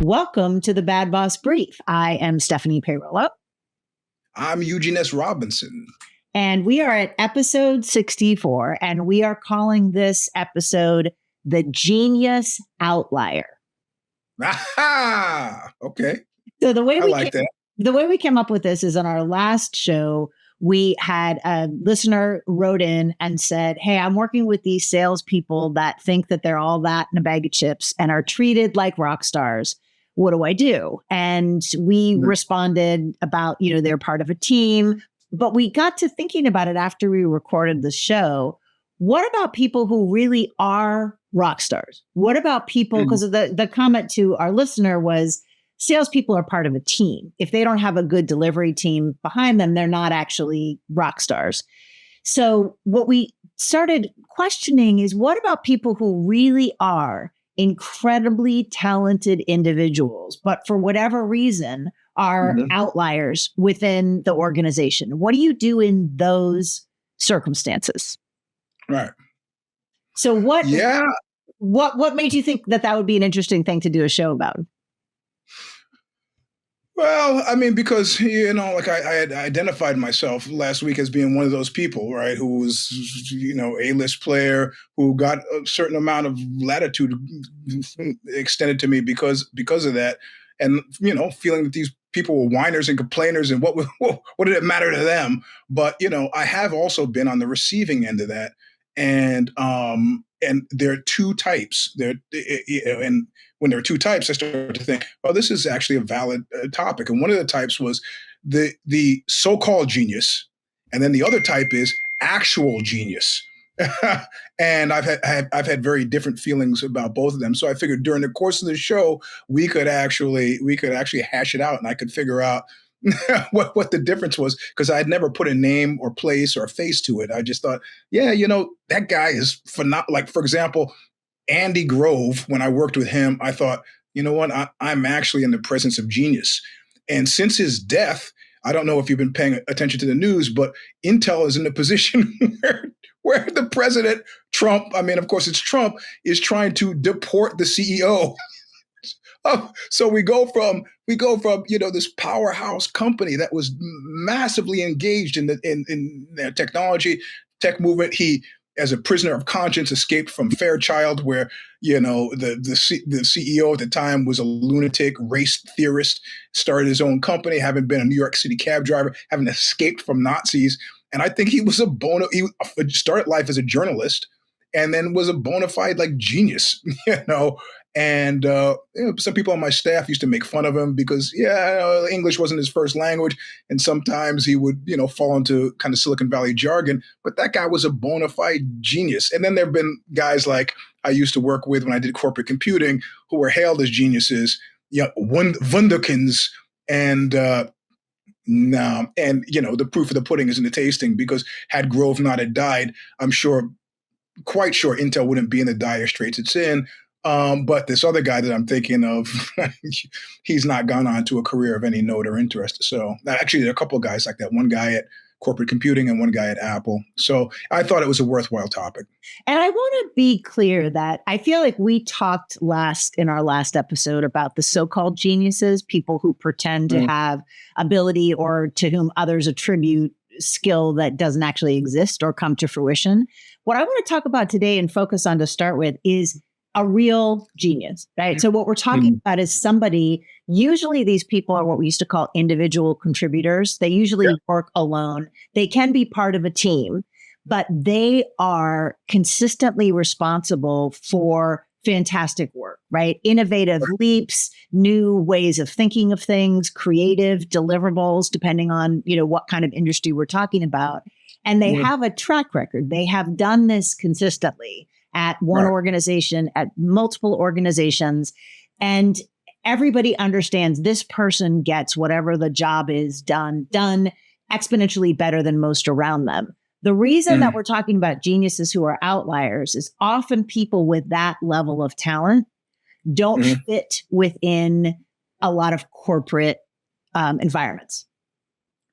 Welcome to the Bad Boss Brief. I am Stephanie Peirolo. I'm Eugene S. Robinson. And we are at episode 64, and we are calling this episode The Genius Outlier. Aha! Okay. So the way the way we came up with this is on our last show, we had a listener wrote in and said, hey, I'm working with these salespeople that think that they're all that in a bag of chips and are treated like rock stars. What do I do? And we responded about, they're part of a team, but we got to thinking about it after we recorded the show. What about people who really are rock stars? What about people, because the comment to our listener was salespeople are part of a team. If they don't have a good delivery team behind them, they're not actually rock stars. So what we started questioning is, what about people who really are incredibly talented individuals, but for whatever reason are outliers within the organization? What do you do in those circumstances? Right. So what made you think that would be an interesting thing to do a show about? Well, I mean, because, I had identified myself last week as being one of those people, right, who was, A-list player who got a certain amount of latitude extended to me because of that. And, feeling that these people were whiners and complainers and what did it matter to them? But, I have also been on the receiving end of that. And there are two types. And when there are two types, I started to think, oh, this is actually a valid topic. And one of the types was the so-called genius, and then the other type is actual genius. And I've had very different feelings about both of them. So I figured during the course of the show, we could actually hash it out, and I could figure out what the difference was, because I had never put a name or place or a face to it. I just thought, that guy is phenomenal. Like, for example, Andy Grove, when I worked with him, I thought, you know what, I'm actually in the presence of genius. And since his death, I don't know if you've been paying attention to the news, but Intel is in a position where the president, Trump, I mean, of course it's Trump, is trying to deport the CEO. So we go from this powerhouse company that was massively engaged in the technology, tech movement. He, as a prisoner of conscience, escaped from Fairchild, where the CEO at the time was a lunatic, race theorist, started his own company, having been a New York City cab driver, having escaped from Nazis. And I think he was he started life as a journalist, and then was a bona fide genius, And some people on my staff used to make fun of him because, English wasn't his first language. And sometimes he would, fall into kind of Silicon Valley jargon. But that guy was a bona fide genius. And then there have been guys like I used to work with when I did corporate computing who were hailed as geniuses, wunderkinds. And the proof of the pudding is in the tasting, because had Grove not had died, I'm quite sure Intel wouldn't be in the dire straits it's in. But this other guy that I'm thinking of, he's not gone on to a career of any note or interest. So actually, there are a couple of guys like that. One guy at corporate computing and one guy at Apple. So I thought it was a worthwhile topic. And I want to be clear that I feel like we talked in our last episode about the so-called geniuses, people who pretend to have ability or to whom others attribute skill that doesn't actually exist or come to fruition. What I want to talk about today and focus on to start with is a real genius, right? So what we're talking about is somebody, usually these people are what we used to call individual contributors. They usually work alone. They can be part of a team, but they are consistently responsible for fantastic work, right? Innovative leaps, new ways of thinking of things, creative deliverables, depending on, what kind of industry we're talking about. And they have a track record. They have done this consistently at one organization, at multiple organizations. And everybody understands this person gets whatever the job is done exponentially better than most around them. The reason that we're talking about geniuses who are outliers is often people with that level of talent don't fit within a lot of corporate environments.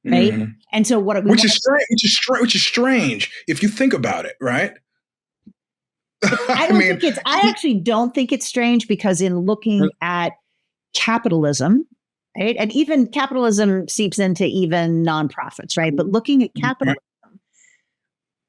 Right. And so which is strange if you think about it, right? I actually don't think it's strange, because in looking at capitalism, right? And even capitalism seeps into even nonprofits, right? But looking at capitalism,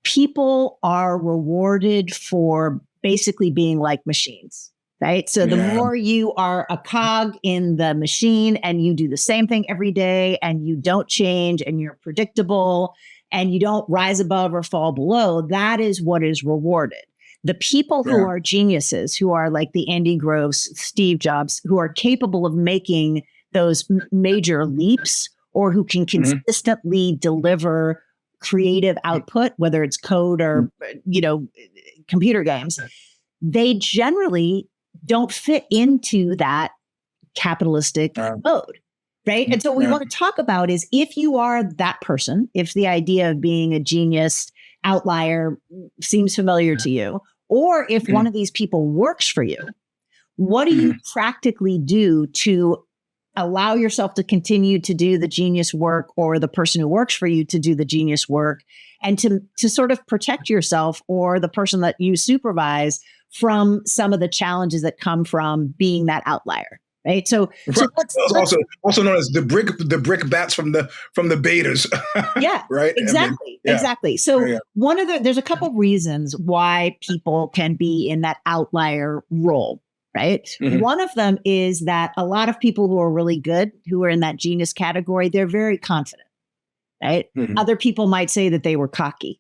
people are rewarded for basically being like machines, right? So the more you are a cog in the machine and you do the same thing every day and you don't change and you're predictable and you don't rise above or fall below, that is what is rewarded. The people who are geniuses, who are like the Andy Groves, Steve Jobs, who are capable of making those major leaps or who can consistently deliver creative output, whether it's code or, computer games, they generally don't fit into that capitalistic mode. Right. And so what we want to talk about is if you are that person, if the idea of being a genius outlier seems familiar to you, or if one of these people works for you, what do you practically do to allow yourself to continue to do the genius work, or the person who works for you to do the genius work, and to sort of protect yourself or the person that you supervise from some of the challenges that come from being that outlier? Right. So let's also known as the brick bats from the betas. Yeah. Right. Exactly. Exactly. So there's a couple reasons why people can be in that outlier role. Right. One of them is that a lot of people who are really good, who are in that genius category, they're very confident. Right. Other people might say that they were cocky.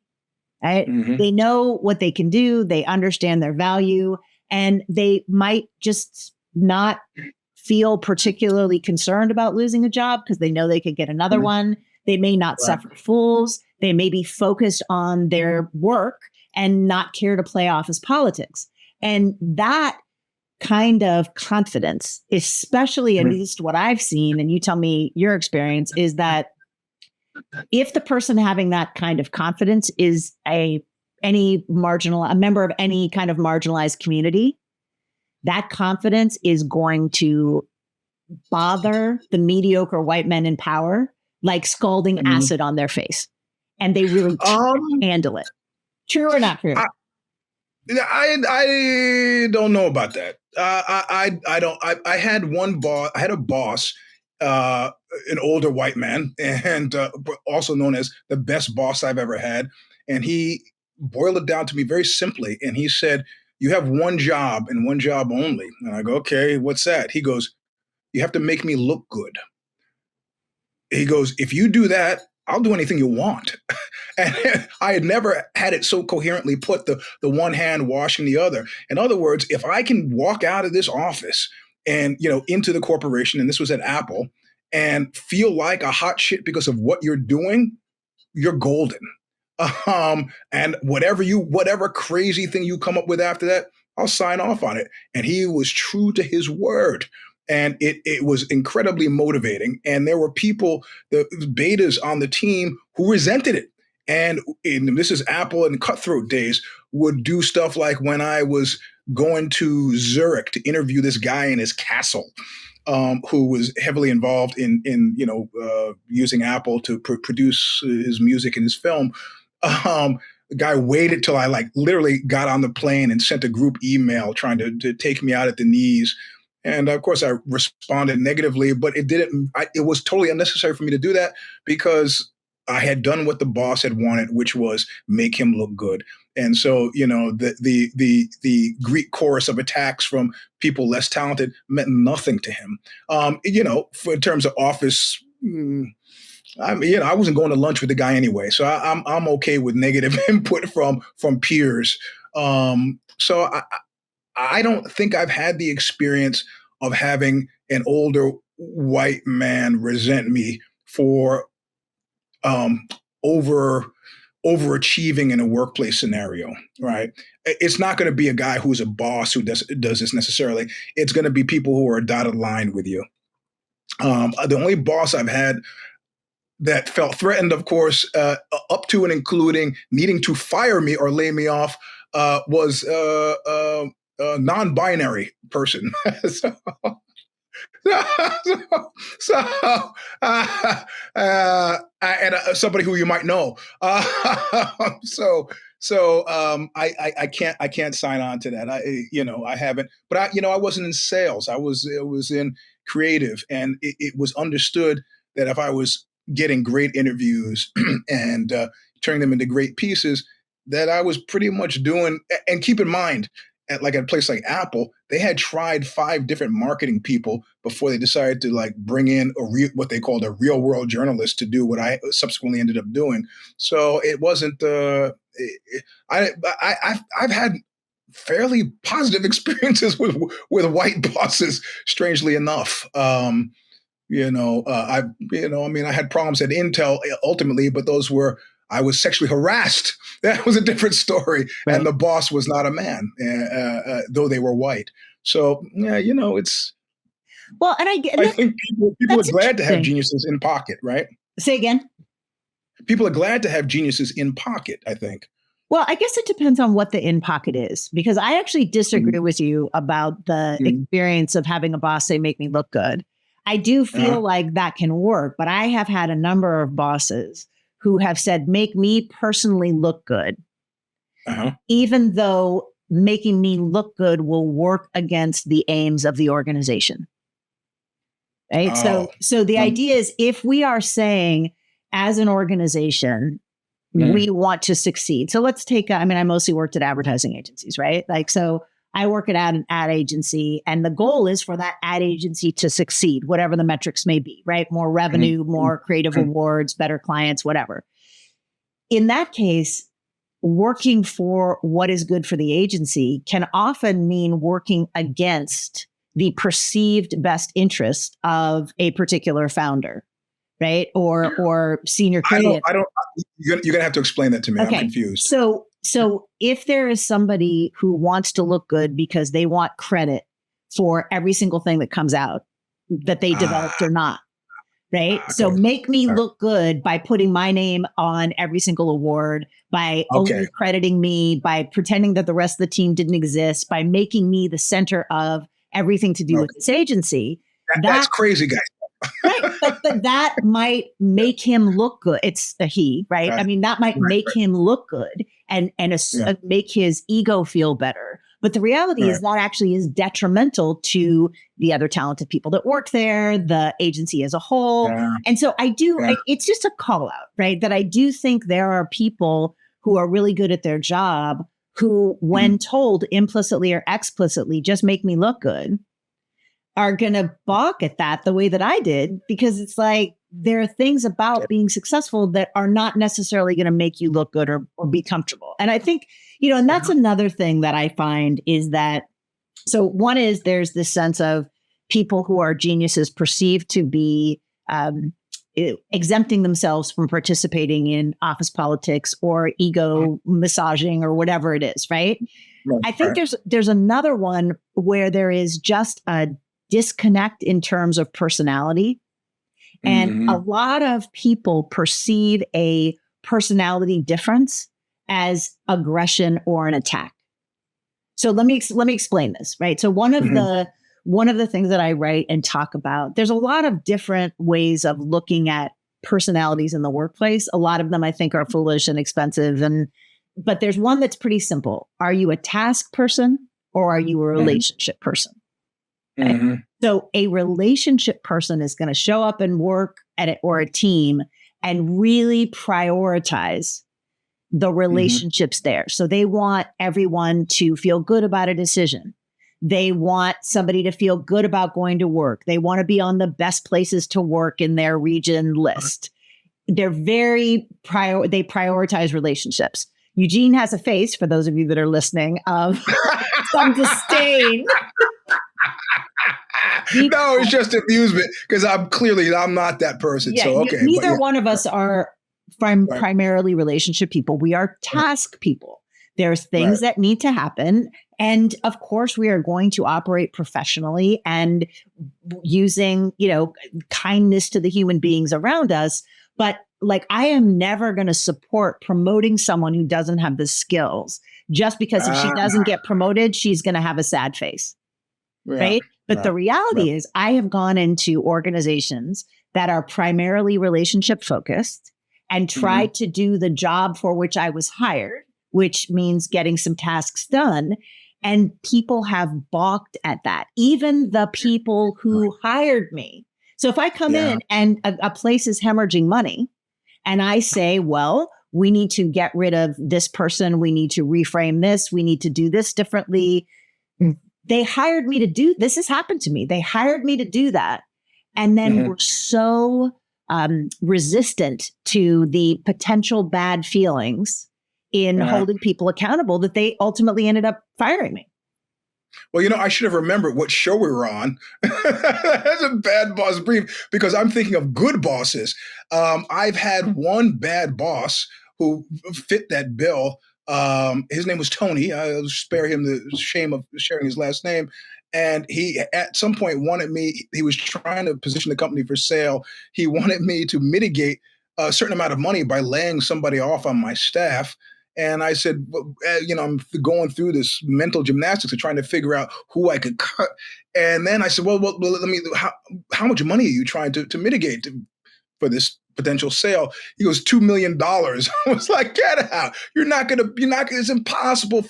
Right. They know what they can do. They understand their value, and they might just not feel particularly concerned about losing a job because they know they could get another one. They may not suffer fools. They may be focused on their work and not care to play office politics. And that kind of confidence, especially at least what I've seen, and you tell me your experience, is that if the person having that kind of confidence is a member of any kind of marginalized community, that confidence is going to bother the mediocre white men in power like scalding acid on their face. And they really can't handle it. True or not true? I don't know about that. I had one boss. I had a boss, an older white man, and also known as the best boss I've ever had. And he boiled it down to me very simply. And he said, "You have one job and one job only." And I go, "Okay, what's that?" He goes, "You have to make me look good." He goes, "If you do that, I'll do anything you want." And I had never had it so coherently put, the one hand washing the other. In other words, if I can walk out of this office and, into the corporation, and this was at Apple, and feel like a hot shit because of what you're doing, you're golden. And whatever crazy thing you come up with after that, I'll sign off on it. And he was true to his word. And it was incredibly motivating. And there were people, the betas on the team, who resented it. And this is Apple and cutthroat days, would do stuff like when I was going to Zurich to interview this guy in his castle, who was heavily involved in using Apple to produce his music and his film. The guy waited till I literally got on the plane and sent a group email trying to take me out at the knees. And of course, I responded negatively, but it was totally unnecessary for me to do that because I had done what the boss had wanted, which was make him look good. And so, the Greek chorus of attacks from people less talented meant nothing to him. In terms of office, I wasn't going to lunch with the guy anyway, so I'm okay with negative input from peers. So I don't think I've had the experience of having an older white man resent me for overachieving in a workplace scenario, right? It's not going to be a guy who's a boss who does this necessarily. It's going to be people who are dotted line with you. The only boss I've had that felt threatened, of course, up to and including needing to fire me or lay me off, was a non-binary person. And somebody who you might know. I can't sign on to that. I haven't, but I wasn't in sales. I was in creative. And it was understood that if I was getting great interviews and turning them into great pieces, that I was pretty much doing, and keep in mind, at a place like Apple, they had tried 5 different marketing people before they decided to bring in what they called a real world journalist to do what I subsequently ended up doing. So it wasn't. I've had fairly positive experiences with white bosses. Strangely enough, I had problems at Intel ultimately, but those were. I was sexually harassed. That was a different story. Right. And the boss was not a man, though they were white. So, it's. Well, and I think people are glad to have geniuses in pocket, right? Say again. People are glad to have geniuses in pocket, I think. Well, I guess it depends on what the in pocket is, because I actually disagree with you about the experience of having a boss say, make me look good. I do feel like that can work, but I have had a number of bosses who have said, make me personally look good, even though making me look good will work against the aims of the organization. Right. So the idea is, if we are saying as an organization, we want to succeed. So let's take, I mostly worked at advertising agencies, right? So I work at an ad agency, and the goal is for that ad agency to succeed, whatever the metrics may be, right? More revenue, more creative awards, better clients, whatever. In that case, working for what is good for the agency can often mean working against the perceived best interest of a particular founder, right? Or senior creative. You're going to have to explain that to me. Okay. I'm confused. So if there is somebody who wants to look good because they want credit for every single thing that comes out that they developed or not, right? So make me look good by putting my name on every single award, by only crediting me, by pretending that the rest of the team didn't exist, by making me the center of everything to do with this agency. That's crazy, guys. Right. But that might make him look good. It's a he, right? That might make him look good and make his ego feel better. But the reality is that actually is detrimental to the other talented people that work there, the agency as a whole. Yeah. And so it's just a call out, right? That I do think there are people who are really good at their job who, when told implicitly or explicitly, just make me look good, are going to balk at that the way that I did, because it's like, there are things about being successful that are not necessarily going to make you look good or be comfortable. And I think, and that's another thing that I find is that, so one is there's this sense of people who are geniuses perceived to be exempting themselves from participating in office politics or ego massaging or whatever it is, right? I think there's another one where there is just a disconnect in terms of personality. And a lot of people perceive a personality difference as aggression or an attack. So let me explain this, right? So one of the things that I write and talk about, there's a lot of different ways of looking at personalities in the workplace. A lot of them I think are foolish and expensive, but there's one that's pretty simple. Are you a task person or are you a relationship person? Okay? So a relationship person is going to show up and work at it, or a team, and really prioritize the relationships there. So they want everyone to feel good about a decision. They want somebody to feel good about going to work. They want to be on the best places to work in their region list. They're they prioritize relationships. Eugene has a face, for those of you that are listening, of some disdain. No, it's just amusement, because I'm not that person. Yeah, so okay. Neither one of us are primarily relationship people. We are task people. There's things that need to happen. And of course, we are going to operate professionally and using, kindness to the human beings around us. But I am never going to support promoting someone who doesn't have the skills, just because if she doesn't get promoted, she's going to have a sad face. Right. But the reality is, I have gone into organizations that are primarily relationship focused and tried to do the job for which I was hired, which means getting some tasks done. And people have balked at that, even the people who hired me. So if I come in and a place is hemorrhaging money and I say, well, we need to get rid of this person. We need to reframe this. We need to do this differently. They hired me to do this. Has happened to me. They hired me to do that. And then were so resistant to the potential bad feelings in holding people accountable that they ultimately ended up firing me. Well, I should have remembered what show we were on. That's a bad boss brief because I'm thinking of good bosses. I've had one bad boss who fit that bill. His name was Tony. I'll spare him the shame of sharing his last name. And he, at some point, wanted me, he was trying to position the company for sale. He wanted me to mitigate a certain amount of money by laying somebody off on my staff. And I said, well, I'm going through this mental gymnastics of trying to figure out who I could cut. And then I said, well let me, how much money are you trying to mitigate for this potential sale? He goes, $2 million. I was like, get out. It's impossible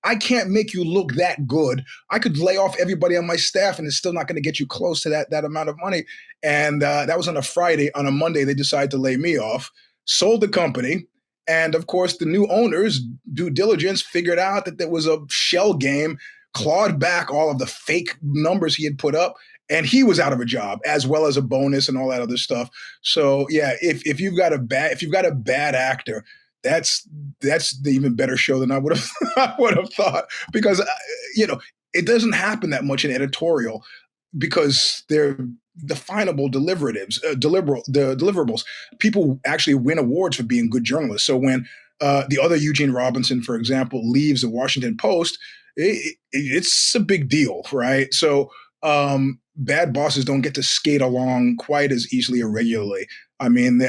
I can't make you look that good. I could lay off everybody on my staff and it's still not going to get you close to that amount of money. And that was on a Friday. On a Monday, they decided to lay me off, sold the company. And of course, the new owners, due diligence, figured out that there was a shell game, clawed back all of the fake numbers he had put up, and he was out of a job, as well as a bonus and all that other stuff. So yeah, if you've got a bad actor, that's the even better show than I would have thought, because it doesn't happen that much in editorial because they're definable deliverables. People actually win awards for being good journalists. So when the other Eugene Robinson, for example, leaves the Washington Post, it's a big deal, right? So bad bosses don't get to skate along quite as easily or regularly. I mean,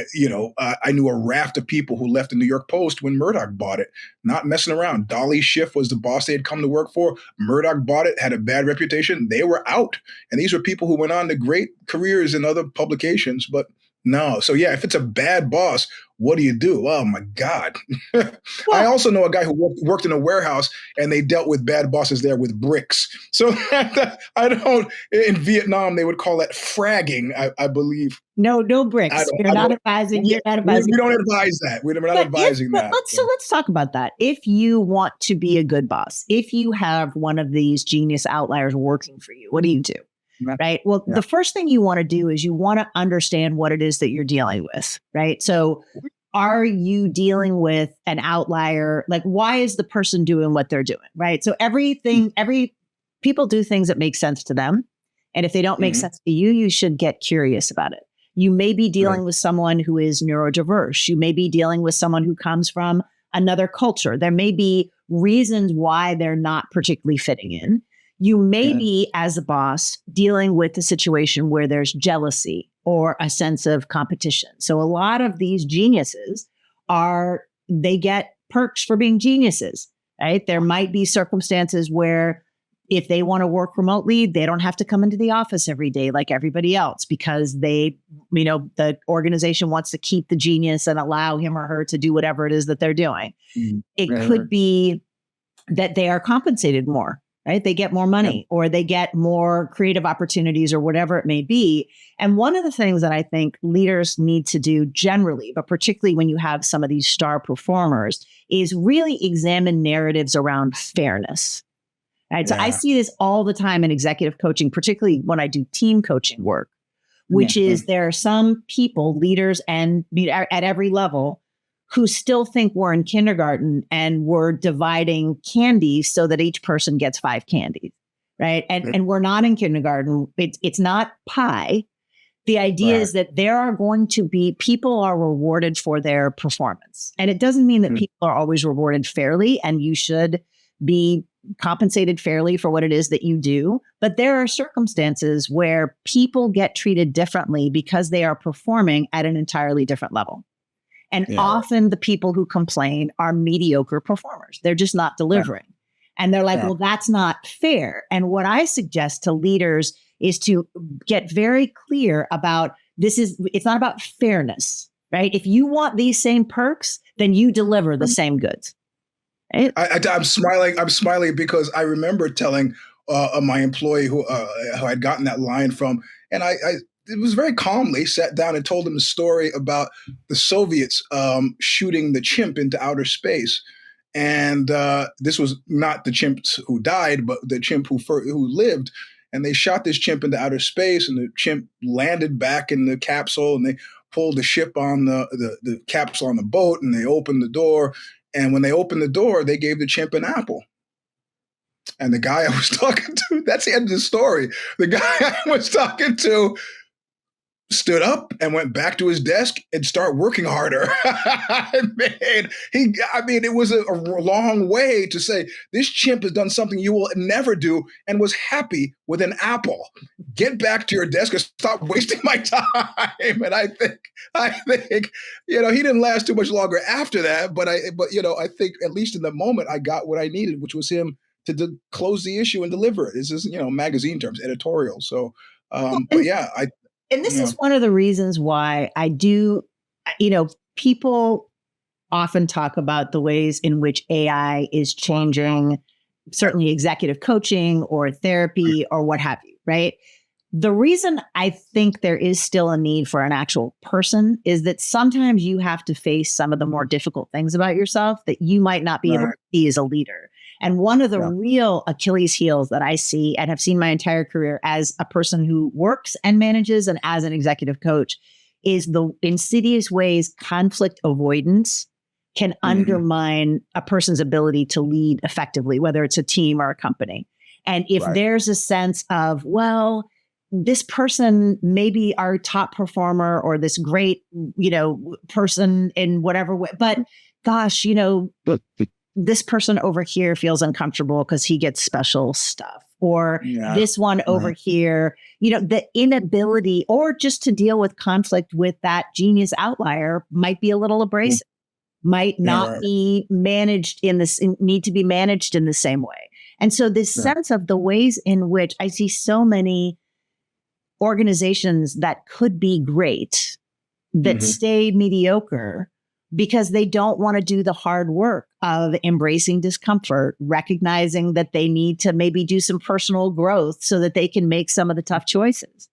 I knew a raft of people who left the New York Post when Murdoch bought it, not messing around. Dolly Schiff was the boss they had come to work for. Murdoch bought it, had a bad reputation. They were out. And these were people who went on to great careers in other publications, but no. So yeah, if it's a bad boss, what do you do? Oh my God. I also know a guy who worked in a warehouse and they dealt with bad bosses there with bricks. So in Vietnam, they would call that fragging, I believe. No bricks. You're not advising. We don't advise that. We're not advising that. Let's talk about that. If you want to be a good boss, if you have one of these genius outliers working for you, what do you do? Right. Well, the first thing you want to do is you want to understand what it is that you're dealing with. Right. So are you dealing with an outlier? Like, why is the person doing what they're doing? Right. So people do things that make sense to them. And if they don't make sense to you, you should get curious about it. You may be dealing with someone who is neurodiverse. You may be dealing with someone who comes from another culture. There may be reasons why they're not particularly fitting in. You may be, as a boss, dealing with a situation where there's jealousy or a sense of competition. So a lot of these geniuses they get perks for being geniuses, right? There might be circumstances where if they want to work remotely, they don't have to come into the office every day like everybody else because the organization wants to keep the genius and allow him or her to do whatever it is that they're doing. It could be that they are compensated more. Right? They get more money or they get more creative opportunities or whatever it may be. And one of the things that I think leaders need to do generally, but particularly when you have some of these star performers, is really examine narratives around fairness. Right? So I see this all the time in executive coaching, particularly when I do team coaching work, which is there are some people, leaders and at every level, who still think we're in kindergarten and we're dividing candy so that each person gets 5 candies, right? And we're not in kindergarten. It's not pie. The idea is that there are going to be, people are rewarded for their performance. And it doesn't mean that people are always rewarded fairly, and you should be compensated fairly for what it is that you do. But there are circumstances where people get treated differently because they are performing at an entirely different level. And often the people who complain are mediocre performers. They're just not delivering. And they're like, well, that's not fair. And what I suggest to leaders is to get very clear about it's not about fairness, right? If you want these same perks, then you deliver the same goods. Right? I'm smiling. I'm smiling because I remember telling my employee who I'd gotten that line from, and I it was very calmly sat down and told him the story about the Soviets shooting the chimp into outer space. And this was not the chimps who died, but the chimp who lived. And they shot this chimp into outer space, and the chimp landed back in the capsule, and they pulled the ship on the capsule on the boat, and they opened the door. And when they opened the door, they gave the chimp an apple. And the guy I was talking to, that's the end of the story. The guy I was talking to stood up and went back to his desk and started working harder. I mean, it was a long way to say, this chimp has done something you will never do, and was happy with an apple. Get back to your desk and stop wasting my time. And I think, he didn't last too much longer after that. But I think at least in the moment I got what I needed, which was him to close the issue and deliver it. This is, magazine terms, editorial. So, but yeah, and this is one of the reasons why I do, people often talk about the ways in which AI is changing, certainly executive coaching or therapy or what have you, right? The reason I think there is still a need for an actual person is that sometimes you have to face some of the more difficult things about yourself that you might not be able to see as a leader. And one of the real Achilles heels that I see and have seen my entire career as a person who works and manages and as an executive coach is the insidious ways conflict avoidance can undermine a person's ability to lead effectively, whether it's a team or a company. And if there's a sense of, well, this person may be our top performer or this great, person in whatever way, but gosh, this person over here feels uncomfortable because he gets special stuff, or this one over here, the inability or just to deal with conflict with that genius outlier might be a little abrasive, might not be managed need to be managed in the same way. And so this sense of the ways in which I see so many organizations that could be great that stay mediocre because they don't want to do the hard work of embracing discomfort, recognizing that they need to maybe do some personal growth so that they can make some of the tough choices.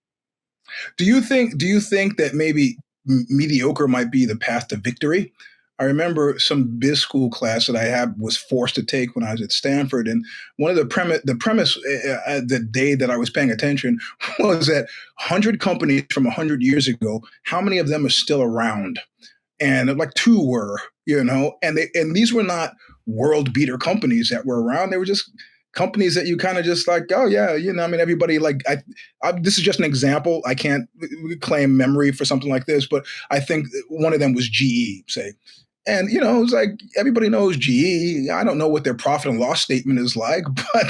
Do you think that maybe mediocre might be the path to victory? I remember some biz school class that I was forced to take when I was at Stanford, and one of the premise the day that I was paying attention was that 100 companies from 100 years ago, how many of them are still around? And like 2 were, and these were not world beater companies that were around. They were just companies that you kind of just like, oh yeah, everybody like, this is just an example. I can't claim memory for something like this, but I think one of them was GE, say. And, it's like everybody knows GE. I don't know what their profit and loss statement is like, but,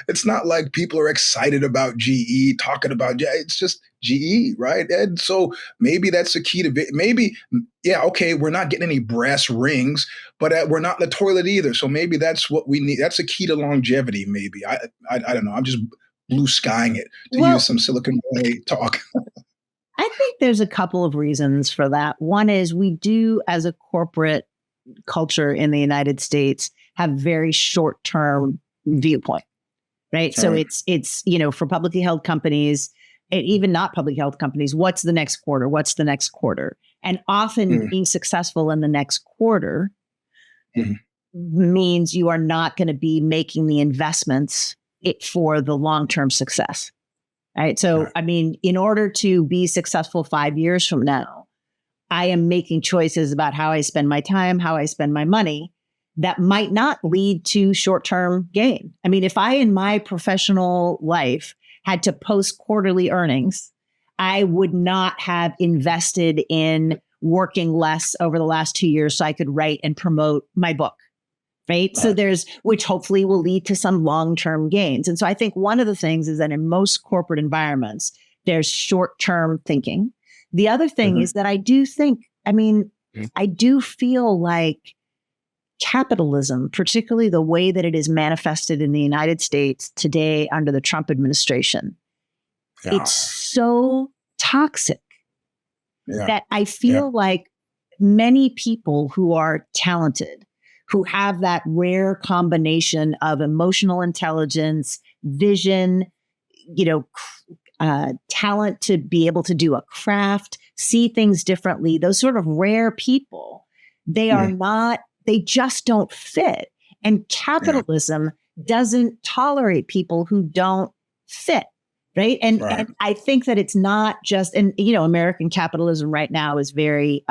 it's not like people are excited about GE, talking about GE. It's just GE, right? And so maybe that's the key to it. Maybe, we're not getting any brass rings, but we're not in the toilet either. So maybe that's what we need. That's the key to longevity, maybe. I don't know. I'm just blue skying it to use some Silicon Valley talk. I think there's a couple of reasons for that. One is we do, as a corporate culture in the United States, have very short-term viewpoint, right? So it's for publicly held companies, and even not publicly held companies, what's the next quarter? What's the next quarter? And often being successful in the next quarter means you are not going to be making the investments for the long-term success. Right. So, I mean, in order to be successful 5 years from now, I am making choices about how I spend my time, how I spend my money that might not lead to short-term gain. I mean, if I in my professional life had to post quarterly earnings, I would not have invested in working less over the last 2 years so I could write and promote my book. Right. So which hopefully will lead to some long-term gains. And so I think one of the things is that in most corporate environments, there's short-term thinking. The other thing is that I do feel like capitalism, particularly the way that it is manifested in the United States today under the Trump administration, it's so toxic that I feel like many people who are talented, who have that rare combination of emotional intelligence, vision, talent to be able to do a craft, see things differently. Those sort of rare people, they just don't fit. And capitalism doesn't tolerate people who don't fit. Right. And I think that it's not just, and, American capitalism right now is very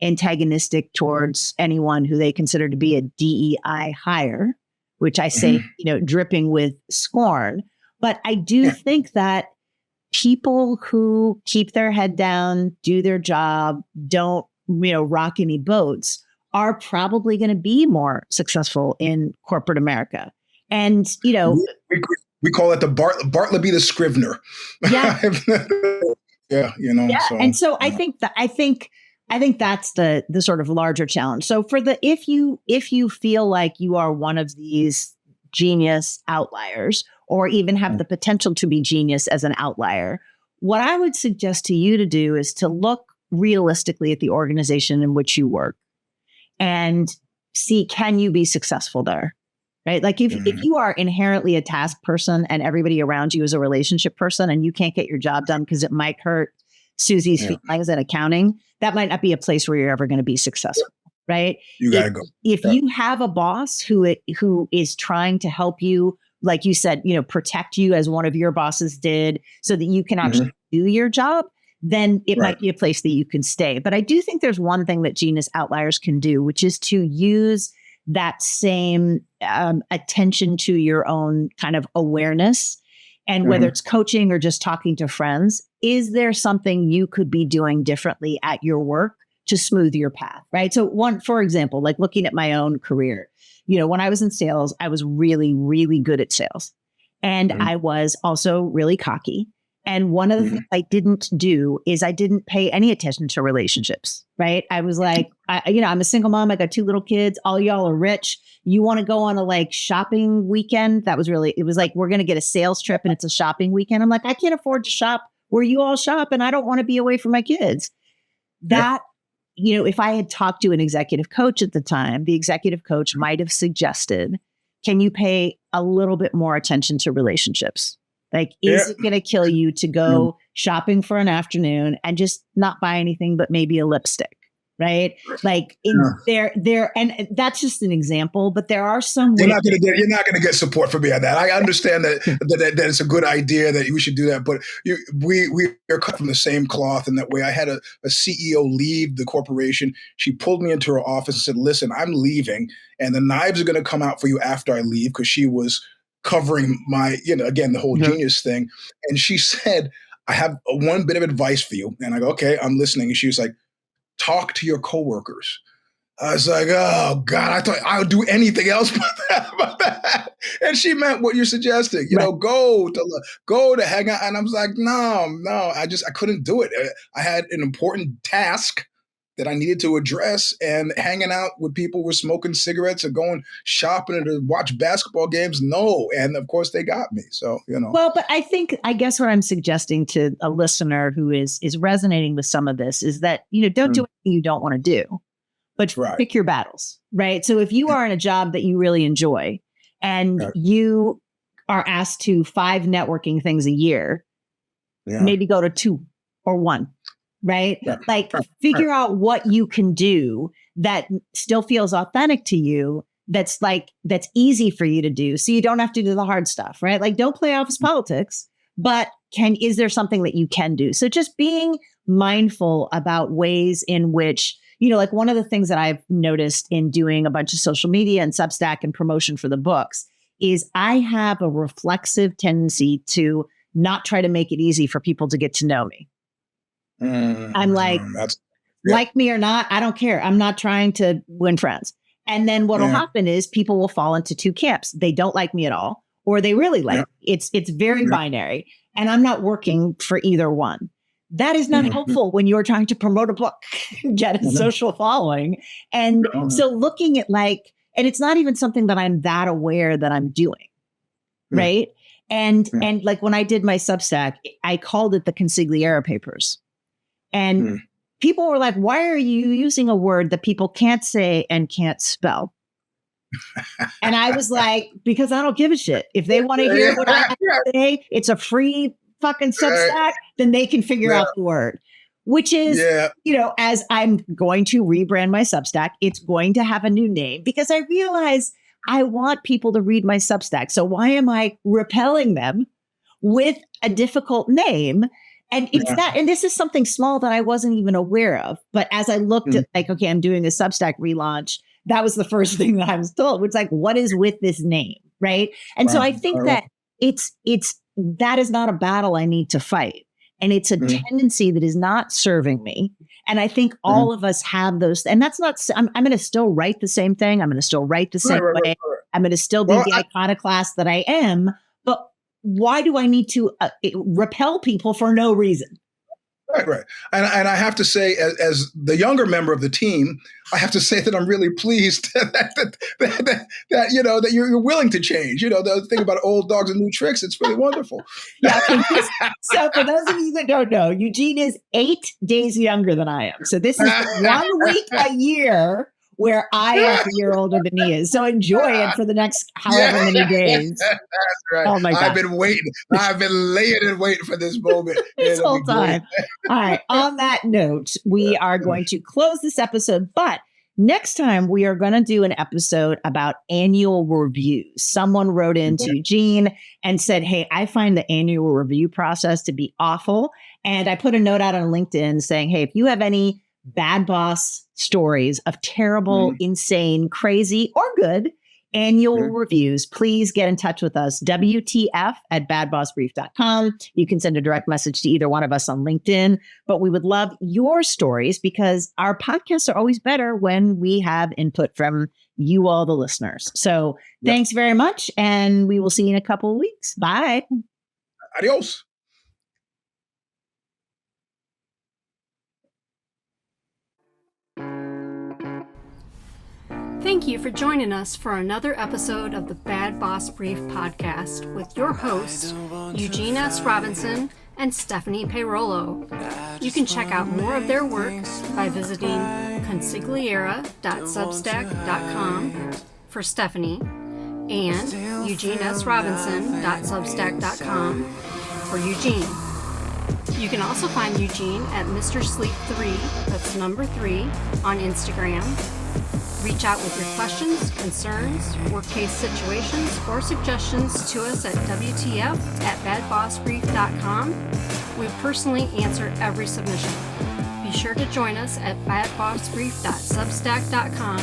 antagonistic towards anyone who they consider to be a DEI hire, which I say, dripping with scorn. But I do think that people who keep their head down, do their job, don't, rock any boats are probably going to be more successful in corporate America. And, we call it the Bartleby the Scrivener. Yeah. Yeah. So, and so I think that's the sort of larger challenge. So if you feel like you are one of these genius outliers, or even have the potential to be genius as an outlier, what I would suggest to you to do is to look realistically at the organization in which you work and see, can you be successful there? Right? Like if you are inherently a task person and everybody around you is a relationship person and you can't get your job done because it might hurt Susie's feelings in accounting, that might not be a place where you're ever going to be successful. Right? You got to go. If you have a boss who is trying to help you, like you said, protect you as one of your bosses did so that you can actually do your job, then it might be a place that you can stay. But I do think there's one thing that genius outliers can do, which is to use that same attention to your own kind of awareness. And whether it's coaching or just talking to friends, is there something you could be doing differently at your work to smooth your path, right? So for example, like looking at my own career, when I was in sales, I was really, really good at sales. And I was also really cocky. And one of the things I didn't do is I didn't pay any attention to relationships, right? I was like, I'm a single mom. I got 2 little kids. All y'all are rich. You want to go on a shopping weekend? It was like, we're going to get a sales trip and it's a shopping weekend. I'm like, I can't afford to shop where you all shop and I don't want to be away from my kids. That, if I had talked to an executive coach at the time, the executive coach might have suggested, can you pay a little bit more attention to relationships? Like, is it going to kill you to go shopping for an afternoon and just not buy anything but maybe a lipstick, right? Like there, and that's just an example, but there are some you're not going to get support from me on that. I understand that it's a good idea that we should do that, but we are cut from the same cloth in that way. I had a CEO leave the corporation. She pulled me into her office and said, "Listen, I'm leaving, and the knives are going to come out for you after I leave," because she was covering my, again, the whole genius thing. And she said, "I have one bit of advice for you." And I go, "Okay, I'm listening." And she was like, "Talk to your coworkers." I was like, "Oh God, I thought I would do anything else but that." And she meant what you're suggesting, go to hang out. And I was like, no, I couldn't do it. I had an important task that I needed to address, and hanging out with people who were smoking cigarettes or going shopping or to watch basketball games. No. And of course they got me. So, Well, but I guess what I'm suggesting to a listener who is resonating with some of this is that, don't do anything you don't want to do, but pick your battles, right? So if you are in a job that you really enjoy and you are asked to 5 networking things a year, maybe go to 2 or 1. Right? Figure out what you can do that still feels authentic to you. That's easy for you to do. So you don't have to do the hard stuff, right? Like, don't play office politics, but is there something that you can do? So just being mindful about ways in which, one of the things that I've noticed in doing a bunch of social media and Substack and promotion for the books is I have a reflexive tendency to not try to make it easy for people to get to know me. I'm like, like me or not, I don't care. I'm not trying to win friends. And then what'll happen is people will fall into 2 camps. They don't like me at all, or they really like me. It's very binary. And I'm not working for either one. That is not helpful when you're trying to promote a book, get a social following. And so looking at and it's not even something that I'm that aware that I'm doing. Right. And when I did my Substack, I called it the Consigliere Papers. And people were like, why are you using a word that people can't say and can't spell? And I was like, because I don't give a shit. If they want to hear what I have to say, it's a free fucking Substack, then they can figure out the word. Which is, as I'm going to rebrand my Substack, it's going to have a new name because I realize I want people to read my Substack. So why am I repelling them with a difficult name? And it's that, and this is something small that I wasn't even aware of. But as I looked at like, okay, I'm doing a Substack relaunch, that was the first thing that I was told. It's like, what is with this name? Right. And so I think that that is not a battle I need to fight. And it's a tendency that is not serving me. And I think all of us have those. And that's not, I'm going to still write the same thing. I'm going to still write the same way. I'm going to still be the iconoclast that I am. But why do I need to repel people for no reason? Right. And I have to say, as the younger member of the team, I have to say that I'm really pleased that you're willing to change. The thing about old dogs and new tricks, it's really wonderful. Yeah. So for those of you that don't know, Eugene is 8 days younger than I am. So this is 1 week a year where I am a year older than he is. So enjoy it for the next however many days. That's right. Oh my God. I've been waiting. I've been laying and waiting for this moment. This whole time. All right. On that note, we are going to close this episode, but next time we are going to do an episode about annual reviews. Someone wrote into Eugene and said, hey, I find the annual review process to be awful. And I put a note out on LinkedIn saying, hey, if you have any bad boss stories of terrible, insane, crazy, or good annual reviews, please get in touch with us. WTF@badbossbrief.com. You can send a direct message to either one of us on LinkedIn, but we would love your stories because our podcasts are always better when we have input from you all, the listeners. So thanks very much. And we will see you in a couple of weeks. Bye. Adios. Thank you for joining us for another episode of the Bad Boss Brief podcast with your hosts, Eugene S. Robinson and Stephanie Peirolo. You can check out more of their work by visiting consigliera.substack.com for Stephanie and eugenesrobinson.substack.com for Eugene. You can also find Eugene at Mr. Sleep 3, that's number 3, on Instagram. Reach out with your questions, concerns, work case situations, or suggestions to us at WTF@badbossbrief.com. We personally answer every submission. Be sure to join us at badbossbrief.substack.com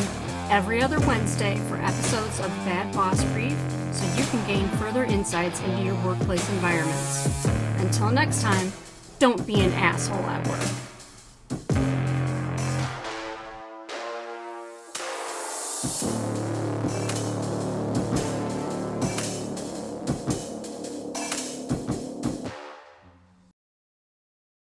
every other Wednesday for episodes of Bad Boss Brief so you can gain further insights into your workplace environments. Until next time, don't be an asshole at work.